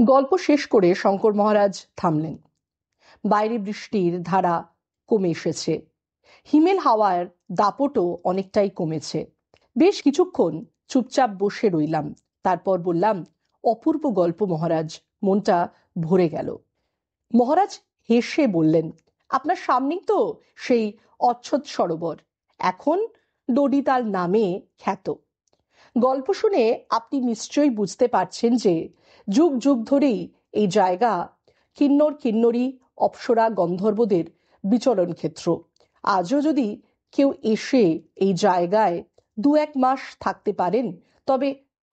গল্প শেষ করে শঙ্কর মহারাজ থামলেন। বাইরে বৃষ্টির ধারা কমে এসেছে, হিমেল হাওয়ার দাপটও অনেকটাই কমেছে। বেশ কিছুক্ষণ চুপচাপ বসে রইলাম, তারপর বললাম, অপূর্ব গল্প মহারাজ, মনটা ভরে গেল। মহারাজ হেসে বললেন, আপনার সামনেই তো সেই অচ্ছদ সরোবর, এখন ডোডিতাল নামে খ্যাত। গল্প শুনে আপনি নিশ্চয়ই বুঝতে পারছেন যে যুগ যুগ ধরেই এই জায়গা কিন্নর কিন্নরী অপ্সরা গন্ধর্বদের বিচরণ ক্ষেত্র। আজও যদি কেউ এসে এই জায়গায় 2-1 মাস থাকতে পারেন, তবে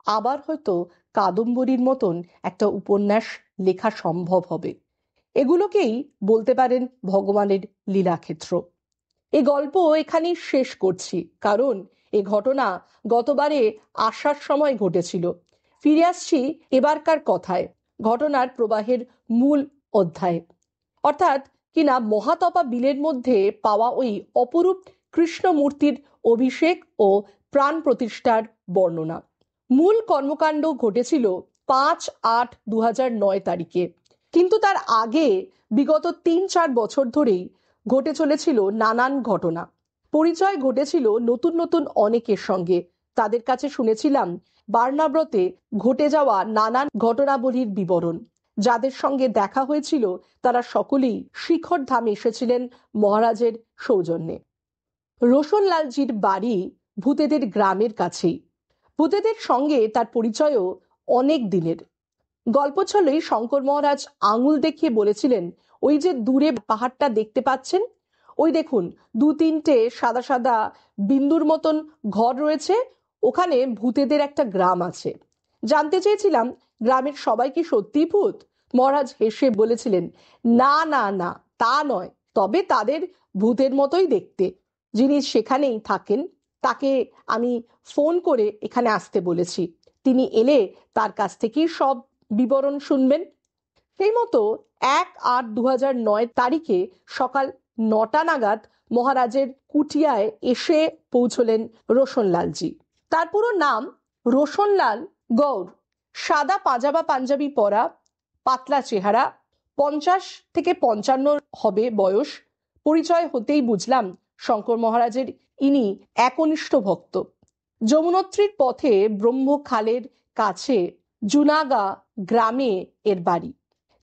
আবার হয়তো কাদম্বরীর মতন একটা উপন্যাস লেখা সম্ভব হবে। এগুলোকেই বলতে পারেন ভগবানের লীলাক্ষেত্র। এ গল্প এখানেই শেষ করছি, কারণ এ ঘটনা গতবারে আসার সময় ঘটেছিল। ফিরে আসছি এবারকার কথায়, ঘটনার প্রবাহের মূল অধ্যায়, অর্থাৎ কিনা মহাতপা বিলের মধ্যে পাওয়া ওই অপরূপ কৃষ্ণমূর্তির অভিষেক ও প্রাণ প্রতিষ্ঠার বর্ণনা। মূল কর্মকাণ্ড ঘটেছিল 5/8/2009 তারিখে, কিন্তু তার আগে বিগত 3-4 বছর ধরেই ঘটে চলেছিল নানান ঘটনা। পরিচয় ঘটেছিল নতুন নতুন অনেকের সঙ্গে। তাদের কাছে শুনেছিলাম বার্নাব্রতে ঘটে যাওয়া নানান ঘটনাবলীর বিবরণ। যাদের সঙ্গে দেখা হয়েছিল তারা সকলেই শিখর ধামে এসেছিলেন মহারাজের সৌজন্যে। রোশনলালজির বাড়ি ভূতেদের গ্রামের কাছেই। ভূতেদের সঙ্গে তার পরিচয়ও অনেক দিনের। গল্প ছলেই শঙ্কর মহারাজ আঙুল দেখিয়ে বলেছিলেন, ওই যে দূরে পাহাড়টা দেখতে পাচ্ছেন, ওই দেখুন 2-3টে সাদা সাদা বিন্দুর মতন ঘর রয়েছে, ওখানে ভূতেদের একটা গ্রাম আছে। জানতে চেয়েছিলাম, গ্রামের সবাই কি সত্যিই ভূত? মহারাজ হেসে বলেছিলেন, না না না, তা নয়, তবে তাদের ভূতের মতোই দেখতে। যিনি সেখানেই থাকেন তাকে আমি ফোন করে এখানে আসতে বলেছি, তিনি এলে তার কাছ থেকেই সব বিবরণ শুনবেন। সেই মতো 1/8/2009 তারিখে সকাল 9টা নাগাদ মহারাজের কুটিয়ায় এসে পৌঁছলেন রোশনলালজি। তার পুরো নাম রোশনলাল গৌর। সাদা পাজামা পাঞ্জাবি পরা, পাতলা চেহারা, 50 থেকে 55 হবে বয়স। পরিচয় হতেই বুঝলাম শঙ্কর মহারাজের ইনি একনিষ্ঠ ভক্ত। যমুনোত্রীর পথে ব্রহ্মখালের কাছে জুনাগা গ্রামে এর বাড়ি।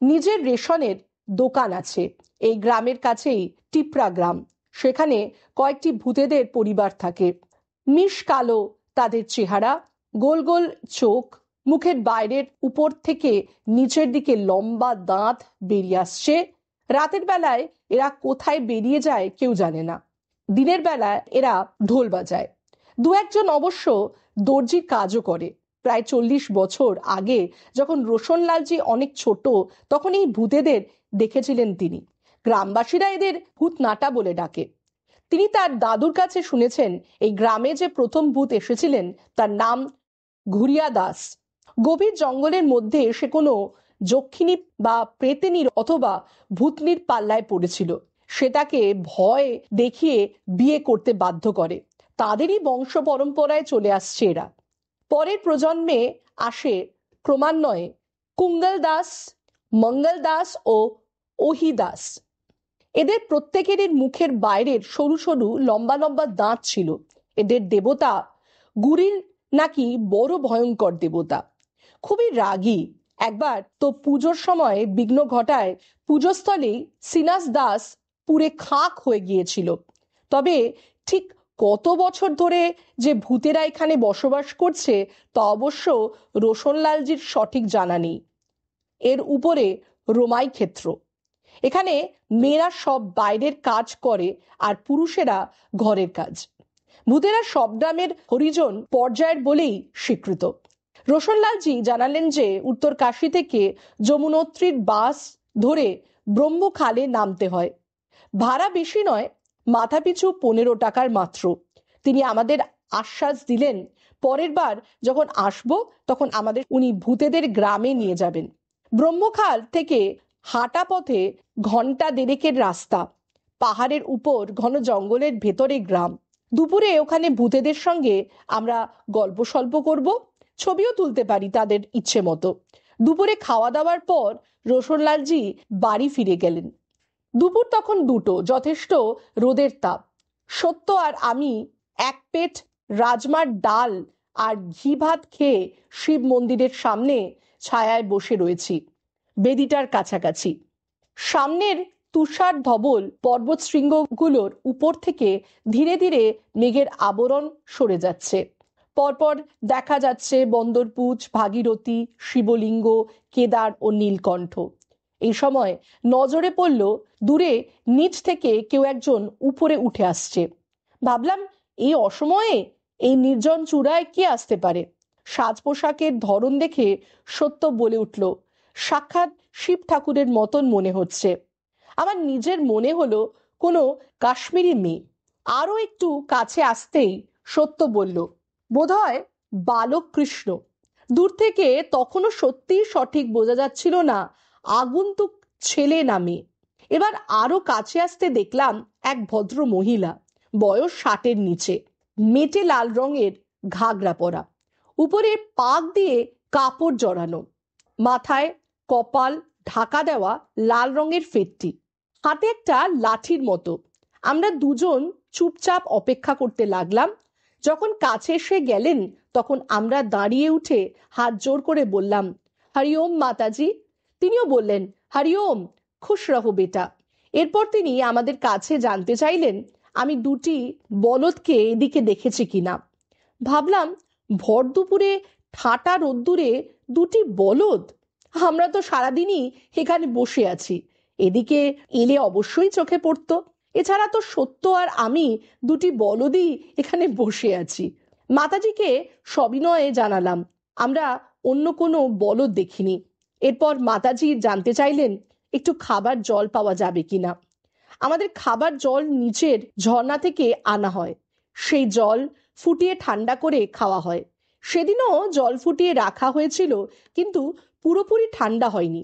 নিজের রেশনের দোকান আছে। এই গ্রামের কাছেই টিপরা গ্রাম, সেখানে কয়েকটি ভূতেদের পরিবার থাকে। মিশ কালো তাদের চেহারা, গোল গোল চোখ, মুখের বাইরের উপর থেকে নিচের দিকে লম্বা দাঁত বেরিয়ে আসছে। রাতের বেলায় এরা কোথায় বেরিয়ে যায় কেউ জানে না। দিনের বেলায় এরা ঢোল বাজায়। 2-1জন অবশ্য দর্জির কাজও করে। প্রায় 40 বছর আগে যখন রোশনলালজি অনেক ছোট, তখন এই ভূতেদের দেখেছিলেন তিনি। গ্রামবাসীরা এদের ভূত নাটা বলে ডাকে। তিনি তার দাদুর কাছে শুনেছেন এই গ্রামে যে প্রথম ভূত এসেছিলেন তার নাম ঘুরিয়া দাস। গভীর জঙ্গলের মধ্যে সে কোনো যক্ষিণী বা প্রেতেনীর অথবা ভূতনির পাল্লায় পড়েছিল। সে তাকে ভয় দেখিয়ে বিয়ে করতে বাধ্য করে। তাদেরই বংশ পরম্পরায় চলে আসছে এরা। পরের প্রজন্মে আসে ক্রমান্বয়ে কুঙ্গল দাস, মঙ্গল দাস ও ওহি দাস। এদের প্রত্যেকেরই মুখের বাইরের সরু সরু লম্বা লম্বা দাঁত ছিল। এদের দেবতা গুরিল নাকি বড় ভয়ঙ্কর দেবতা, খুবই রাগী। একবার তো পুজোর সময় বিঘ্ন ঘটায় পুজোস্থলেই সিনাস দাস পুড়ে খাক হয়ে গিয়েছিল। তবে ঠিক কত বছর ধরে যে ভূতেরা এখানে বসবাস করছে তা অবশ্য রোশনলালজির সঠিক জানা নেই। এর উপরে রোমাই ক্ষেত্র। এখানে মেয়েরা সব বাইরের কাজ করে আর পুরুষেরা ঘরের কাজ। ভূতেরা সব গ্রামের হরিজন পর্যায়ের বলেই স্বীকৃত। রোশনলালজি জানালেন যে উত্তর কাশী থেকে যমুনোত্রীর বাস ধরে ব্রহ্মখালে নামতে হয়। ভাড়া বেশি নয়, মাথাপিছু 15 টাকার মাত্র। তিনি আমাদের আশ্বাস দিলেন, পরের বার যখন আসবো তখন আমাদের উনি ভূতেদের গ্রামে নিয়ে যাবেন। ব্রহ্মখাল থেকে হাঁটা পথে ঘন্টা দেড়েকের রাস্তা। পাহাড়ের উপর ঘন জঙ্গলের ভেতরে গ্রাম। দুপুরে ওখানে ভূতেদের সঙ্গে আমরা গল্প সল্প করব, ছবিও তুলতে পারি তাদের ইচ্ছে মতো। দুপুরে খাওয়া দাওয়ার পর রোশনলালজি বাড়ি ফিরে গেলেন। দুপুর তখন 2টো, যথেষ্ট রোদের তাপ। সত্য আর আমি এক পেট রাজমার ডাল আর ঘি ভাত খেয়ে শিব মন্দিরের সামনে ছায়ায় বসে রয়েছি, বেদিটার কাছাকাছি। সামনের তুষার ধবল পর্বত শৃঙ্গগুলোর উপর থেকে ধীরে ধীরে মেঘের আবরণ সরে যাচ্ছে। পরপর দেখা যাচ্ছে বন্দরপুচ, ভাগীরথী, শিবলিঙ্গ, কেদার ও নীলকণ্ঠ। এই সময় নজরে পড়ল দূরে নিচ থেকে কেউ একজন উপরে উঠে আসছে। ভাবলাম, এই অসময়ে এই নির্জন চূড়ায় কে আসতে পারে? সাজ পোশাকের ধরন দেখে সত্য বলে উঠল, সাক্ষাৎ শিব ঠাকুরের মতন মনে হচ্ছে। আমার নিজের মনে হলো কোনো কাশ্মীরি মেয়ে। আরো একটু কাছে আসতেই সত্য বলল, বোধহয় বালক কৃষ্ণ। দূর থেকে তখনও সত্যি সঠিক বোঝা যাচ্ছিল না আগন্তুক ছেলে না মেয়ে। এবার আরো কাছে আসতে দেখলাম এক ভদ্র মহিলা, বয়স 60-এর নিচে, মেটে লাল রঙের ঘাগরা পরা, উপরে পাক দিয়ে কাপড় জড়ানো, মাথায় কপাল ঢাকা দেওয়া লাল রঙের ফেটটি, হাতে একটা লাঠির মতো। আমরা দুজন চুপচাপ অপেক্ষা করতে লাগলাম। যখন কাছে এসে গেলেন তখন আমরা দাঁড়িয়ে উঠে হাত জোর করে বললাম, হরিওম মাতাজি। তিনিও বললেন, হরিওম, খুশ রহো বেটা। এরপর তিনি আমাদের কাছে জানতে চাইলেন আমি দুটি বলদকে এদিকে দেখেছি কিনা। ভাবলাম, ভর দুপুরে ঠাটা রোদ্দুরে দুটি বলদ! আমরা তো সারাদিনই এখানে বসে আছি, এদিকে এলে অবশ্যই চোখে পড়তো। এছাড়া তো সত্য আর আমি দুটি বলদই এখানে বসে আছি। মাতাজিকে সবিনয়ে জানালাম আমরা অন্য কোনো বলদ দেখিনি। এরপর মাতাজি জানতে চাইলেন একটু খাবার জল পাওয়া যাবে কিনা। আমাদের খাবার জল নিচের ঝর্ণা থেকে আনা হয়, সেই জল ফুটিয়ে ঠান্ডা করে খাওয়া হয়। সেদিনও জল ফুটিয়ে রাখা হয়েছিল, কিন্তু পুরোপুরি ঠান্ডা হয়নি।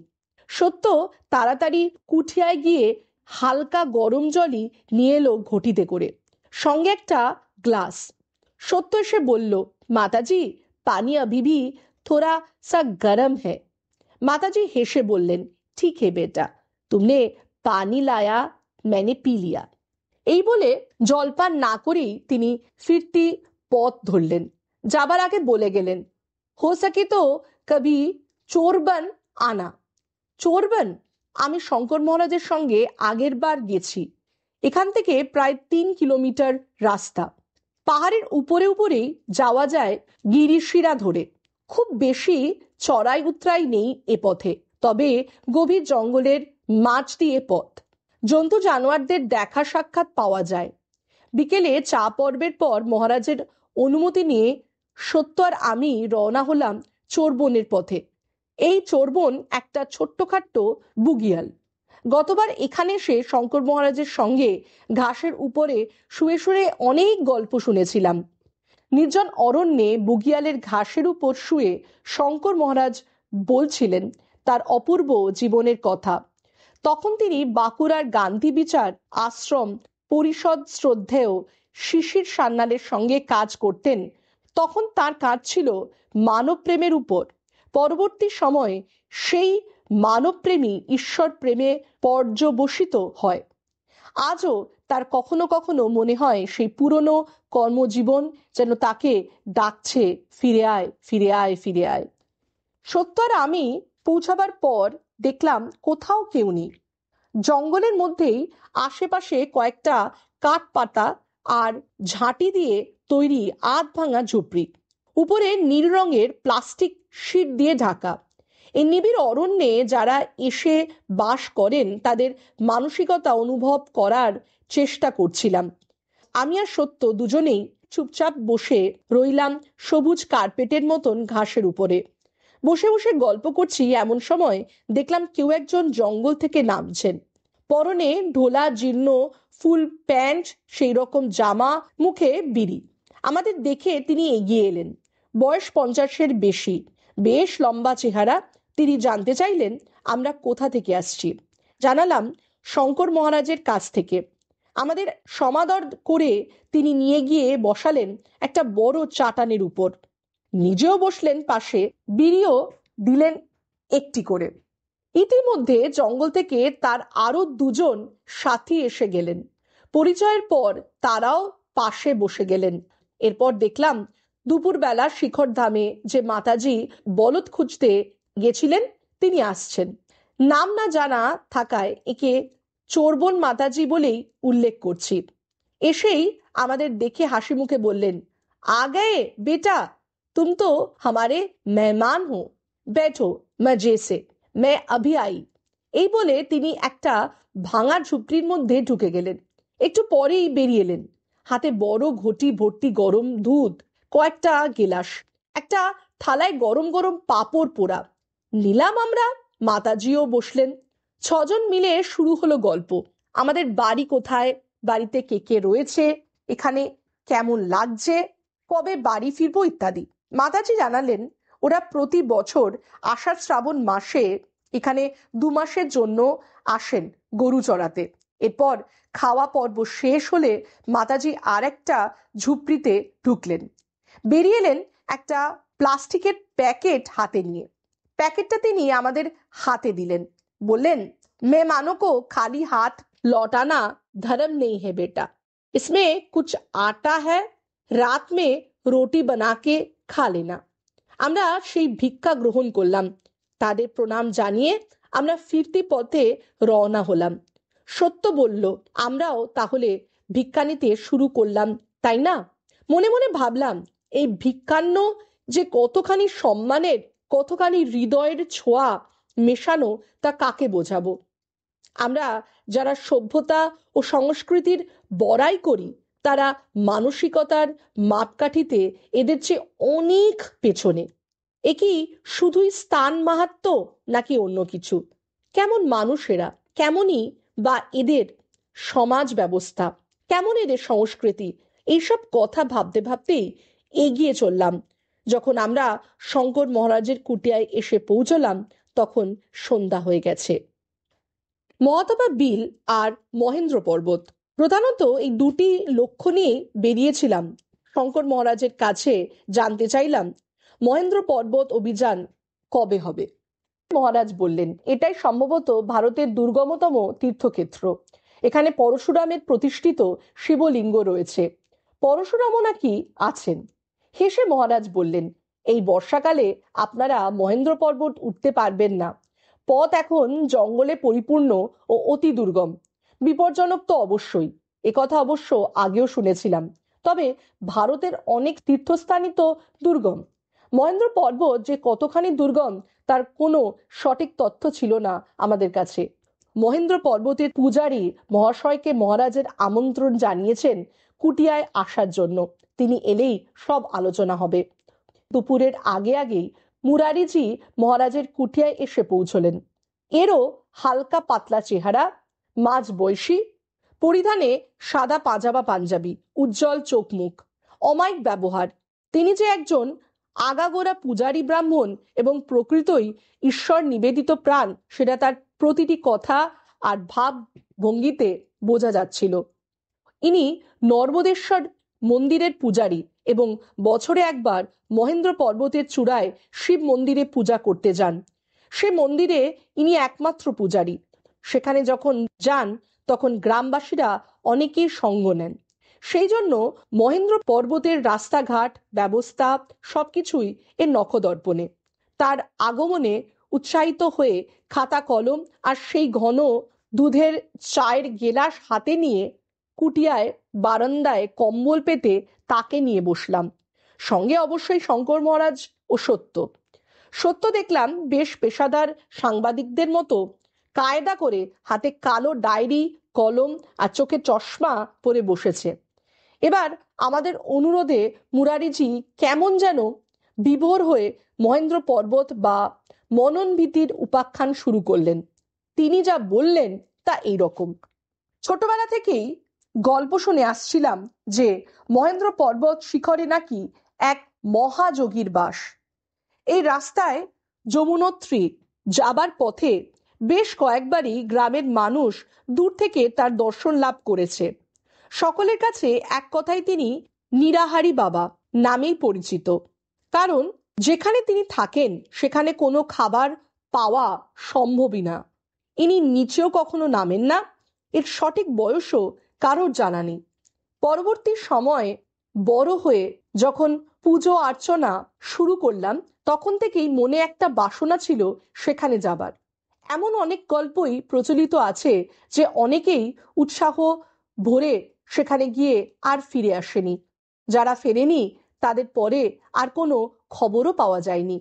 সত্য তাড়াতাড়ি কুঠিয়ায় গিয়ে হালকা গরম জলই নিয়ে এলো ঘটিতে করে, সঙ্গে একটা গ্লাস। সত্য এসে বলল, মাতাজি, পানি अभी भी थोड़ा सा गरम है। माताजी হেসে বললেন, ঠিক হে বেটা, তুমনে পানি লায়া, मैंने पी लिया। এই বলে জলপান না করেই তিনি ফিরতি পথ ধরলেন। যাবার আগে বলে গেলেন, হো সকে তো কবি চোরবন আনা। চোরবন? আমি শঙ্কর মহারাজের সঙ্গে আগের বার গেছি। এখান থেকে প্রায় 3 কিলোমিটার রাস্তা। পাহাড়ের উপরে উপরেই যাওয়া যায় গিরিশিরা ধরে। খুব বেশি চড়াই উতরাই নেই এ পথে, তবে গভীর জঙ্গলের মাঝ দিয়ে পথ। জন্তু জানোয়ারদের দেখা সাক্ষাৎ পাওয়া যায়। বিকেলে চা পর্বের পর মহারাজের অনুমতি নিয়ে সত্য আর আমি রওনা হলাম চোরবনের পথে। এই চোরবন একটা ছোট্টখাট্ট বুগিয়াল। গতবার এখানে এসে শঙ্কর মহারাজের সঙ্গে ঘাসের উপরে শুয়ে শুয়ে অনেক গল্প শুনেছিলাম। নির্জন অরণ্যে বুগিয়ালের ঘাসের উপর শুয়ে শঙ্কর মহারাজ বলছিলেন তার অপূর্ব জীবনের কথা। তখন তিনি বাঁকুড়ার গান্ধী বিচার আশ্রম পরিষদ শ্রদ্ধেয় শিশির সান্যালের সঙ্গে কাজ করতেন। তখন তার কাজ ছিল মানব প্রেমের উপর। পরবর্তী সময়ে সেই মানবপ্রেমী ঈশ্বর প্রেমে পর্যবসিত হয়। আজও তার কখনো কখনো মনে হয় সেই পুরনো কর্মজীবন যেন তাকে ডাকছে, ফিরে আয়, ফিরে আয়, ফিরে আয়। সত্য আর আমি পৌঁছাবার পর দেখলাম কোথাও কেউ নেই। জঙ্গলের মধ্যেই আশেপাশে কয়েকটা কাঠ পাতা আর ঝাঁটি দিয়ে তৈরি আধ ভাঙা ঝুপড়ি, উপরে নীল রঙের প্লাস্টিক শীট দিয়ে ঢাকা। এই নিবিড় অরণ্যে যারা এসে বাস করেন তাদের মানসিকতা অনুভব করার চেষ্টা করছিলাম। আমি আর সত্য দুজনেই চুপচাপ বসে রইলাম সবুজ কার্পেটের মতন ঘাসের উপরে। বসে বসে গল্প করছি, এমন সময় দেখলাম কেউ একজন জঙ্গল থেকে নামছেন। পরনে ঢোলা জীর্ণ ফুল প্যান্ট, সেই রকম জামা, মুখে বিড়ি। আমাদের দেখে তিনি এগিয়ে এলেন। বয়স 50-এর বেশি, বেশ লম্বা চেহারা। তিনি জানতে চাইলেন আমরা কোথা থেকে আসছি। জানালাম শঙ্কর মহারাজের কাছ থেকে। আমাদের সমাদর করে তিনি নিয়ে গিয়ে বসালেন একটা বড় চাটানের উপর, নিজেও বসলেন পাশে, বিড়িও দিলেন একটি করে। ইতিমধ্যে জঙ্গল থেকে তার আরো দুজন সাথী এসে গেলেন। পরিচয়ের পর তারাও পাশে বসে গেলেন। এরপর দেখলাম দুপুরবেলা শিখর ধামে যে মাতাজি বলদ খুঁজতে গেছিলেন তিনি আসছেন। নাম না জানা থাকায় একে চোরবন মাতাজি বলেই উল্লেখ করছি। এসেই আমাদের দেখে হাসি মুখে বললেন, আ গয়ে বেটা, তুম তো হামারে মেহমান হো, बैठो मजे से, मैं अभी आई। এই বলে তিনি একটা ভাঙা ঝুপড়ির মধ্যে ঢুকে গেলেন। একটু পরেই বেরিয়ে এলেন, হাতে বড় ঘটি ভর্তি গরম দুধ, কয়েকটা গেলাস, একটা থালায় গরম গরম পাঁপড় পোড়া। নিলাম আমরা, মাতাজিও বসলেন। ছজন মিলে শুরু হলো গল্প। আমাদের বাড়ি কোথায়, বাড়িতে কে কে রয়েছে, এখানে কেমন লাগছে, কবে বাড়ি ফিরবো ইত্যাদি। মাতাজি জানালেন ওরা প্রতি বছর আষাঢ় শ্রাবণ মাসে এখানে 2 মাসের জন্য আসেন গরু চড়াতে। এরপর খাওয়া পর্ব শেষ হলে মাতাজি আর একটা ঝুপড়িতে ঢুকলেন। বেরিয়ে এলেন একটা প্লাস্টিকের প্যাকেট হাতে নিয়ে। প্যাকেটটা তিনি আমাদের হাতে দিলেন, বললেন, মেহমাनों को खाली हाथ लौटाना धर्म नहीं है बेटा, इसमें कुछ आटा है, रात में रोटी बना के खा लेना। আমরা সেই ভিক্ষা গ্রহণ করলাম। তাদের প্রণাম জানিয়ে আমরা ফিরতি পথে রওনা হলাম। সত্য বলল, আমরাও তাহলে ভিক্ষা নিতে শুরু করলাম, তাই না? মনে মনে ভাবলাম, এই ভিক্ষান্ন যে কতখানি সম্মানের, কতখানি হৃদয়ের ছোঁয়া মেশানো, তা কাকে বোঝাবো? আমরা যারা সভ্যতা ও সংস্কৃতির বড়াই করি তারা মানসিকতার মাপকাঠিতে এদের চেয়ে অনেক পেছনে। এ কি শুধুই স্থান মাহাত্ম্য নাকি অন্য কিছু? কেমন মানুষেরা, কেমনই বা এদের সমাজ ব্যবস্থা, কেমন এদের সংস্কৃতি, এইসব কথা ভাবতে ভাবতেই এগিয়ে চললাম। যখন আমরা শঙ্কর মহারাজের কুটিয়ায় এসে পৌঁছলাম তখন সন্ধ্যা হয়ে গেছে। মহাতবা বিল আর মহেন্দ্র পর্বত, প্রধানত এই দুটি লক্ষ্য নিয়ে বেরিয়েছিলাম। শঙ্কর মহারাজের কাছে জানতে চাইলাম মহেন্দ্র পর্বত অভিযান কবে হবে। মহারাজ বললেন, এটাই সম্ভবত ভারতের দুর্গমতম তীর্থক্ষেত্র। এখানে পরশুরামের প্রতিষ্ঠিত শিবলিঙ্গ রয়েছে। পরশুরামও নাকি আছেন। হেসে মহারাজ বললেন, এই বর্ষাকালে আপনারা মহেন্দ্র পর্বত উঠতে পারবেন না। পথ এখন জঙ্গলে পরিপূর্ণ ও অতি দুর্গম। বিপজ্জনক তো অবশ্যই, একথা অবশ্য আগেও শুনেছিলাম। তবে ভারতের অনেক তীর্থস্থানই তো দুর্গম। মহেন্দ্র পর্বত যে কতখানি দুর্গম তার কোনো সঠিক তথ্য ছিল না আমাদের কাছে। মহেন্দ্র পর্বতের পূজারী মহাশয়কে মহারাজের আমন্ত্রণ জানিয়েছেন কুটিয়ায় আসার জন্য। তিনি এলেই সব আলোচনা হবে। দুপুরের আগে আগেই মুরারিজি মহারাজের কুটিয়ায় এসে পৌঁছলেন। এরও হালকা পাতলা চেহারা, মাঝ বয়সী, পরিধানে সাদা পাজামা পাঞ্জাবি, উজ্জ্বল চোখ মুখ, অমায়িক ব্যবহার। তিনি যে একজন আগাগোড়া পূজারী ব্রাহ্মণ এবং প্রকৃতই ঈশ্বর নিবেদিত প্রাণ সেটা তার প্রতিটি কথা আর ভাব ভঙ্গিতে বোঝা যাচ্ছিল। ইনি নর্মদেশ্বর মন্দিরের পূজারী এবং বছরে একবার মহেন্দ্র পর্বতের চূড়ায় শিব মন্দিরে পূজা করতে যান। সে মন্দিরে ইনি একমাত্র পূজারী। সেখানে যখন যান তখন গ্রামবাসীরা অনেকেই সঙ্গ নেন। সেই জন্য মহেন্দ্র পর্বতের রাস্তাঘাট ব্যবস্থা সবকিছুই এর নখদর্পণে। তার আগমনে উৎসাহিত হয়ে খাতা কলম আর সেই ঘন দুধের চায়ের গেলাস হাতে নিয়ে কুটিয়ায় বারান্দায় কম্বল পেতে তাকে নিয়ে বসলাম। সঙ্গে অবশ্যই শঙ্কর মহারাজ ও সত্য। সত্য দেখলাম বেশ পেশাদার সাংবাদিকদের মতো কায়দা করে হাতে কালো ডায়েরি, কলম আর চোখে চশমা পরে বসেছে। এবার আমাদের অনুরোধে মুরারিজি কেমন যেন বিভোর হয়ে মহেন্দ্র পর্বত বা মননভীতির উপাখ্যান শুরু করলেন। তিনি যা বললেন তা এইরকম। ছোটবেলা থেকেই গল্প শুনে আসছিলাম যে মহেন্দ্র পর্বত শিখরে নাকি এক মহাযোগীর বাস। এই রাস্তায় যমুনোত্রী যাবার পথে বেশ কয়েকবারই গ্রামের মানুষ দূর থেকে তার দর্শন লাভ করেছে। সকলের কাছে এক কথায় তিনি নিরাহারি বাবা নামেই পরিচিত। কারণ যেখানে তিনি থাকেন সেখানে কোনো খাবার পাওয়া সম্ভবই না। ইনি নিচেও কখনো নামেন না, এর সঠিক বয়সও কারোর জানা নেই। পরবর্তী সময়ে বড় হয়ে যখন পুজো অর্চনা শুরু করলাম, তখন থেকেই মনে একটা বাসনা ছিল সেখানে যাবার। এমন অনেক গল্পই প্রচলিত আছে যে অনেকেই উৎসাহ ভরে সেখানে গিয়ে আর ফিরে আসেনি। যারা ফেরেনি তাদের পরে আর কোনো খবরও পাওয়া যায়নি,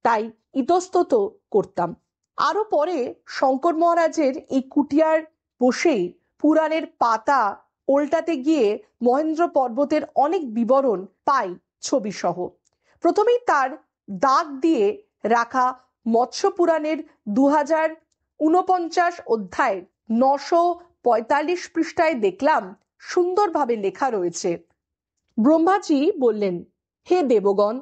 তাই ইতস্তত করতাম। আরো পরে শঙ্কর মহারাজের এই কুটিয়ার বসেই পুরাণের পাতা ওল্টাতে গিয়ে মহেন্দ্র পর্বতের অনেক বিবরণ পাই ছবি সহ। প্রথমেই তার দাগ দিয়ে রাখা মৎস্য পুরাণের 2049 অধ্যায় 945 পৃষ্ঠায় দেখলাম সুন্দরভাবে লেখা রয়েছে। ব্রহ্মাজি বললেন, হে দেবগণ,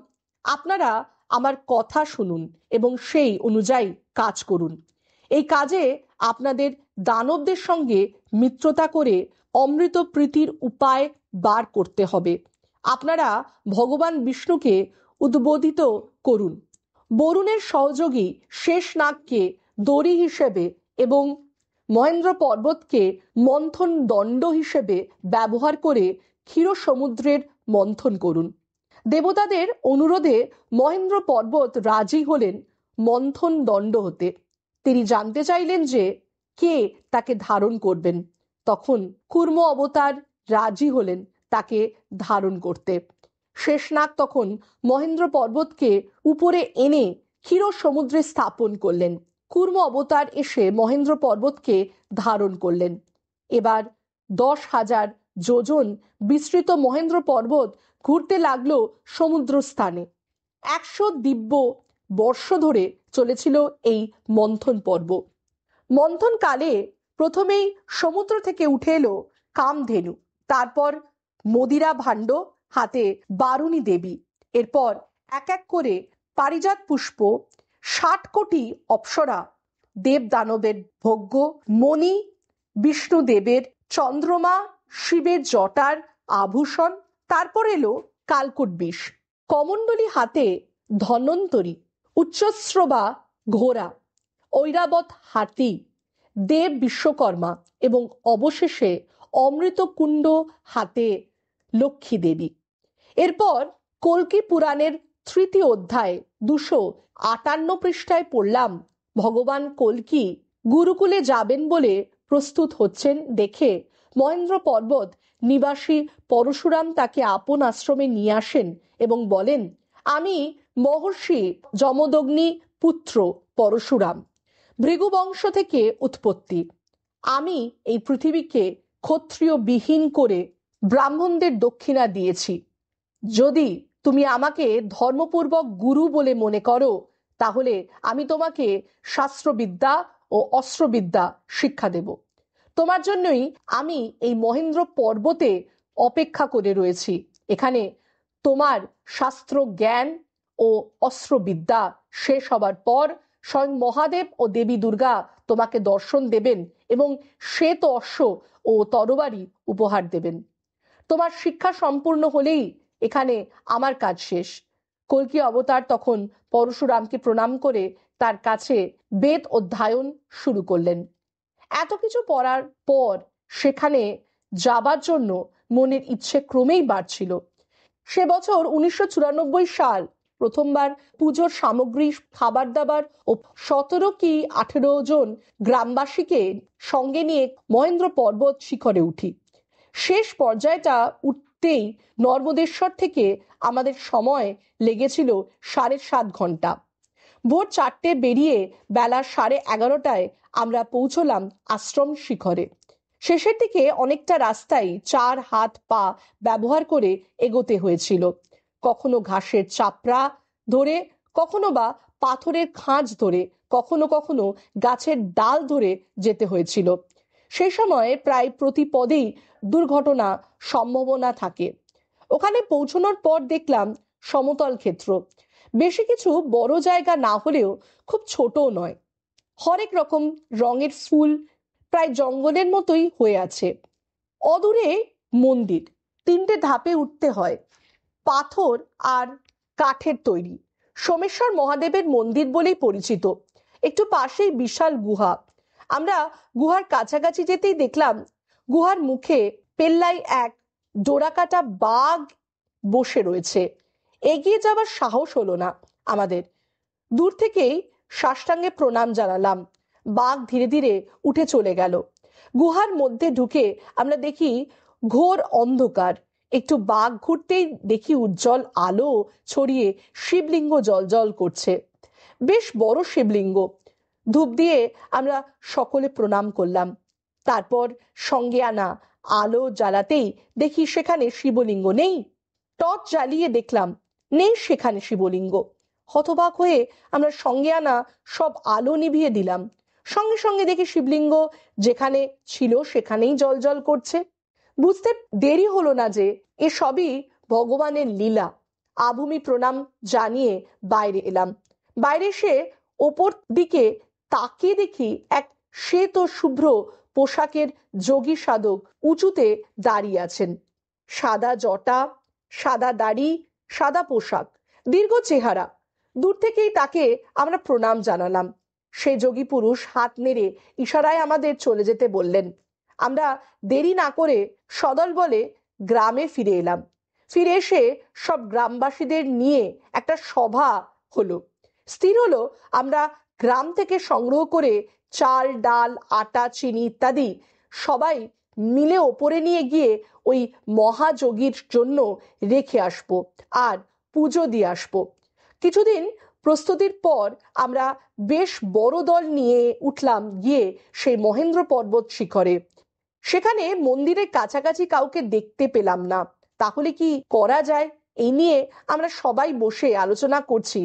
আপনারা আমার কথা শুনুন এবং সেই অনুযায়ী কাজ করুন। এই কাজে আপনাদের দানবদের সঙ্গে মিত্রতা করে অমৃত প্রীতির উপায় বার করতে হবে। আপনারা ভগবান বিষ্ণুকে উদ্বোধিত করুন। বরুণের সহযোগী শেষনাগকে দড়ি হিসেবে এবং মহেন্দ্র পর্বতকে মন্থন দণ্ড হিসেবে ব্যবহার করে ক্ষীর সমুদ্রের মন্থন করুন। দেবতাদের অনুরোধে মহেন্দ্র পর্বত রাজি হলেন মন্থন দণ্ড হতে। তিনি জানতে চাইলেন যে কে তাকে ধারণ করবেন। তখন কুর্ম অবতার রাজি হলেন তাকে ধারণ করতে। শেষনাগ তখন মহেন্দ্র পর্বতকে উপরে এনে ক্ষীর সমুদ্রে স্থাপন করলেন। কুর্ম অবতার এসে মহেন্দ্র পর্বতকে ধারণ করলেন। এবার 10,000 যোজন বিস্তৃত মহেন্দ্র পর্বত ঘুরতে লাগলো সমুদ্র স্থানে। 100 দিব্য বর্ষ ধরে চলেছিল এই মন্থন পর্ব। মন্থন কালে প্রথমেই সমুদ্র থেকে উঠে এলো কামধেনু, তারপর মদিরা ভাণ্ড, হাতে বারুণী দেবী। এরপর এক এক করে পারিজাত পুষ্প, 60 কোটি অপ্সরা, দেব দানবের ভোগ্য, মণি, বিষ্ণুদেবের চন্দ্রমা, শিবের জটার আভূষণ, তারপর এলো কালকুট বিষ, কমণ্ডলী হাতে ধন্বন্তরী, উচ্চশ্রবা ঘোড়া, ঐরাবত হাতি, দেব বিশ্বকর্মা এবং অবশেষে অমৃতকুণ্ড হাতে লক্ষ্মী দেবী। এরপর কল্কি পুরাণের 3য় অধ্যায় 258 পৃষ্ঠায় পড়লাম, ভগবান কল্কি গুরুকুলে যাবেন বলে প্রস্তুত হচ্ছেন দেখে মহেন্দ্র পর্বত নিবাসী পরশুরাম তাকে আপন আশ্রমে নিয়ে আসেন এবং বলেন, আমি মহর্ষি যমদগ্নি পুত্র পরশুরাম, ভৃগু বংশ থেকে উৎপত্তি। আমি এই পৃথিবীকে ক্ষত্রিয় বিহীন করে ব্রাহ্মণদের দক্ষিণা দিয়েছি। যদি তুমি আমাকে ধর্মপূর্বক গুরু বলে মনে করো, তাহলে আমি তোমাকে শাস্ত্রবিদ্যা ও অস্ত্রবিদ্যা শিক্ষা দেব। তোমার জন্যই আমি এই মহেন্দ্র পর্বতে অপেক্ষা করে রয়েছি। এখানে তোমার শাস্ত্র জ্ঞান ও অস্ত্রবিদ্যা শেষ হবার পর স্বয়ং মহাদেব ও দেবী দুর্গা তোমাকে দর্শন দেবেন এবং শ্বেত অশ্ব ও তরবারি উপহার দেবেন। তোমার শিক্ষা সম্পূর্ণ হলেই এখানে আমার কাজ শেষ। কল্কি অবতার তখন পরশুরামকে প্রণাম করে তার কাছে বেদ অধ্যয়ন শুরু করলেন। এত কিছু পড়ার পর সেখানে যাবার জন্য মনের ইচ্ছে ক্রমেই বাড়ছিল। সে বছর 1994 সাল প্রথমবার পুজোর সামগ্রী, খাবার দাবার ও 17 কি 18 জন গ্রামবাসীকে সঙ্গে নিয়ে মহেন্দ্র পর্বত শিখরে উঠি। শেষ পর্যায়টা উঠতেই নর্মদেশ্বর থেকে আমাদের সময় লেগেছিল 7.5 ঘন্টা। ভোর 4টে বেরিয়ে বেলা 11:30টায় আমরা পৌঁছলাম আশ্রম শিখরে। শেষের দিকে অনেকটা রাস্তায় 4 হাত পা ব্যবহার করে এগোতে হয়েছিল। কখনো ঘাসের চাপড়া ধরে, কখনো বা পাথরের খাঁজ ধরে, কখনো কখনো গাছের ডাল ধরে যেতে হয়েছিল। সেই সময় প্রায় প্রতি পদেই দুর্ঘটনা সম্ভাবনা থাকে। ওখানে পৌঁছানোর পর দেখলাম সমতল ক্ষেত্র, বেশি কিছু বড় জায়গা না হলেও খুব ছোটও নয়। হরেক রকম রঙের ফুল প্রায় জঙ্গলের মতোই হয়ে আছে। অদূরে মন্দির, 3টে ধাপে উঠতে হয়, পাথর আর কাঠের তৈরি। সোমেশ্বর মহাদেবের মন্দির বলেই পরিচিত। একটু পাশেই বিশাল গুহা। আমরা গুহার কাছাকাছি যেতেই দেখলাম গুহার মুখে পেল্লাই এক ডোরাকাটা বাঘ বসে রয়েছে। এগিয়ে যাওয়ার সাহস হলো না আমাদের। দূর থেকেই সাষ্টাঙ্গে প্রণাম জানালাম। বাঘ ধীরে ধীরে উঠে চলে গেল। গুহার মধ্যে ঢুকে আমরা দেখি ঘোর অন্ধকার। একটু বাঘ ঘুরতেই দেখি উজ্জ্বল আলো ছড়িয়ে শিবলিঙ্গ জ্বলজ্বল করছে। বেশ বড় শিবলিঙ্গ। ধূপ দিয়ে আমরা সকলে প্রণাম করলাম। তারপর সঙ্গে আনা আলো জ্বালাতেই দেখি সেখানে শিবলিঙ্গ নেই। টর্চ জ্বালিয়ে দেখলাম নেই সেখানে শিবলিঙ্গ। হতবাক হয়ে আমরা সঙ্গে আনা সব আলো নিভিয়ে দিলাম। সঙ্গে সঙ্গে দেখি শিবলিঙ্গ যেখানে ছিল সেখানেই জ্বলজ্বল করছে। বুঝতে দেরি হলো না যে এসবই ভগবানের লীলা। আভূমি প্রণাম জানিয়ে বাইরে এলাম। বাইরে এসে ওপর দিকে তাকিয়ে দেখি এক শ্বেত শুভ্র পোশাকের যোগী সাধক উঁচুতে দাঁড়িয়ে আছেন। সাদা জটা, সাদা দাড়ি, সাদা পোশাক, দীর্ঘ চেহারা। দূর থেকেই তাকে আমরা প্রণাম জানালাম। সে যোগী পুরুষ হাত নেড়ে ইশারায় আমাদের চলে যেতে বললেন। আমরা দেরি না করে সদল বলে গ্রামে ফিরে এলাম। ফিরে এসে সব গ্রামবাসীদের নিয়ে একটা সভা হলো। স্থির হলো আমরা গ্রাম থেকে সংগ্রহ করে চাল, ডাল, আটা, চিনি ইত্যাদি সবাই মিলে ওপরে নিয়ে গিয়ে ওই মহাযোগীর জন্য রেখে আসবো আর পুজো দিয়ে আসবো। কিছুদিন প্রস্তুতির পর আমরা বেশ বড় দল নিয়ে উঠলাম গিয়ে সেই মহেন্দ্র পর্বত শিখরে। সেখানে মন্দিরের কাছাকাছি কাউকে দেখতে পেলাম না। তাহলে কি করা যায় এই নিয়ে আমরা সবাই বসে আলোচনা করছি।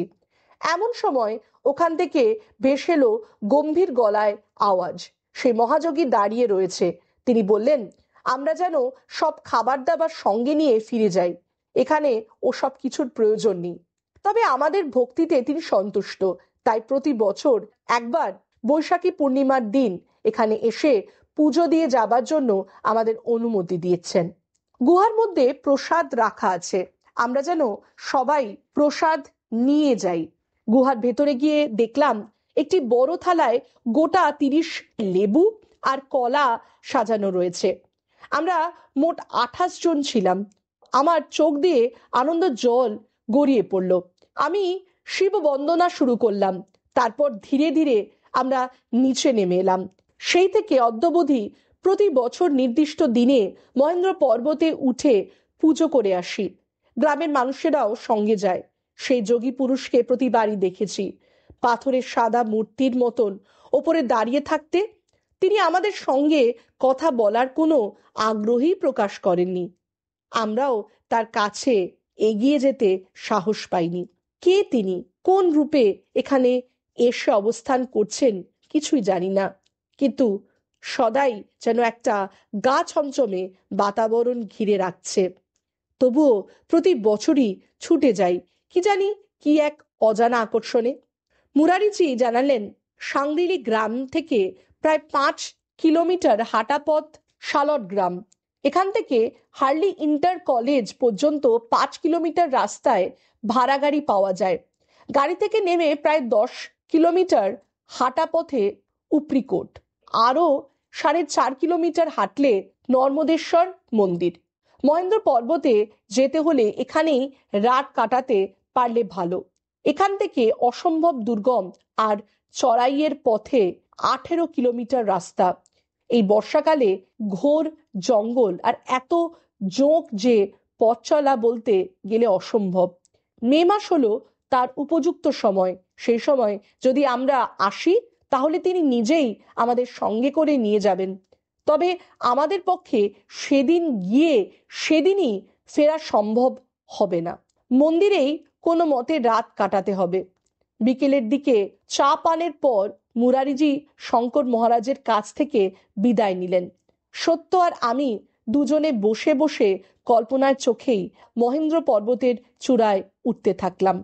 এমন সময় ওখান থেকে ভেসে এলো গম্ভীর গলায় আওয়াজ। সেই মহাযোগী দাঁড়িয়ে রয়েছে। তিনি বললেন, আমরা যেন সব খাবার দাবার সঙ্গে নিয়ে ফিরে যাই। এখানে ওসব কিছুর প্রয়োজন নেই। তবে আমাদের ভক্তিতে তিনি সন্তুষ্ট। তাই প্রতি বছর একবার বৈশাখী পূর্ণিমার দিন এখানে এসে পুজো দিয়ে যাবার জন্য আমাদের অনুমতি দিয়েছেন। গুহার মধ্যে প্রসাদ রাখা আছে। আমরা যেন সবাই প্রসাদ নিয়ে যাই। গুহার ভেতরে গিয়ে দেখলাম একটি বড় থালায় গোটা 30 লেবু আর কলা সাজানো রয়েছে। আমরা মোট 28 জন ছিলাম। আমার চোখ দিয়ে আনন্দ জল গড়িয়ে পড়ল। আমি শিব বন্দনা শুরু করলাম। তারপর ধীরে ধীরে আমরা নিচে নেমে এলাম। সেই থেকে অদ্যাবধি প্রতি বছর নির্দিষ্ট দিনে মহেন্দ্র পর্বতে উঠে পুজো করে আসি। গ্রামের মানুষেরাও সঙ্গে যায়। সেই যোগী পুরুষকে প্রতিবারই দেখেছি পাথরের সাদা মূর্তির মতন ওপরে দাঁড়িয়ে থাকতে। তিনি আমাদের সঙ্গে কথা বলার কোনো আগ্রহী প্রকাশ করেননি। আমরাও তার কাছে এগিয়ে যেতে সাহস পাইনি। কে তিনি, কোন রূপে এখানে এসে অবস্থান করছেন কিছুই জানি না। কিন্তু সদাই যেন একটা গা ছমছমে বাতাবরণ ঘিরে রাখছে। তবুও প্রতি বছরই ছুটে যাই কি জানি কি এক অজানা আকর্ষণে। মুরারিজি জানালেন, সাংরিলি গ্রাম থেকে প্রায় 5 কিলোমিটার হাঁটা পথ শালট গ্রাম। এখান থেকে হার্লি ইন্টার কলেজ পর্যন্ত 5 কিলোমিটার রাস্তায় ভাড়া গাড়ি পাওয়া যায়। গাড়ি থেকে নেমে প্রায় 10 কিলোমিটার হাঁটা পথে উপরিকোট। আরও 4.5 কিলোমিটার হাঁটলে নর্মদেশ্বর মন্দির। মহেন্দ্র পর্বতে যেতে হলে এখানেই রাত কাটাতে পারলে ভালো। এখান থেকে অসম্ভব দুর্গম আর চড়াইয়ের পথে 18 কিলোমিটার রাস্তা। এই বর্ষাকালে ঘোর জঙ্গল আর এত জোঁক যে পথ চলা বলতে গেলে অসম্ভব। মে মাস হলো তার উপযুক্ত সময়। সেই সময় যদি আমরা আসি তাহলে তিনি নিজেই আমাদের সঙ্গে করে নিয়ে যাবেন। তবে আমাদের পক্ষে সেদিন গিয়ে সেদিনই ফেরা সম্ভব হবে না। মন্দিরেই কোনো মতে রাত কাটাতে হবে। বিকেলের দিকে চা পানের পর মুরারিজি শঙ্কর মহারাজের কাছ থেকে বিদায় নিলেন। সত্য আর আমি দুজনে বসে বসে কল্পনার চোখেই মহেন্দ্র পর্বতের চূড়ায় উঠতে থাকলাম।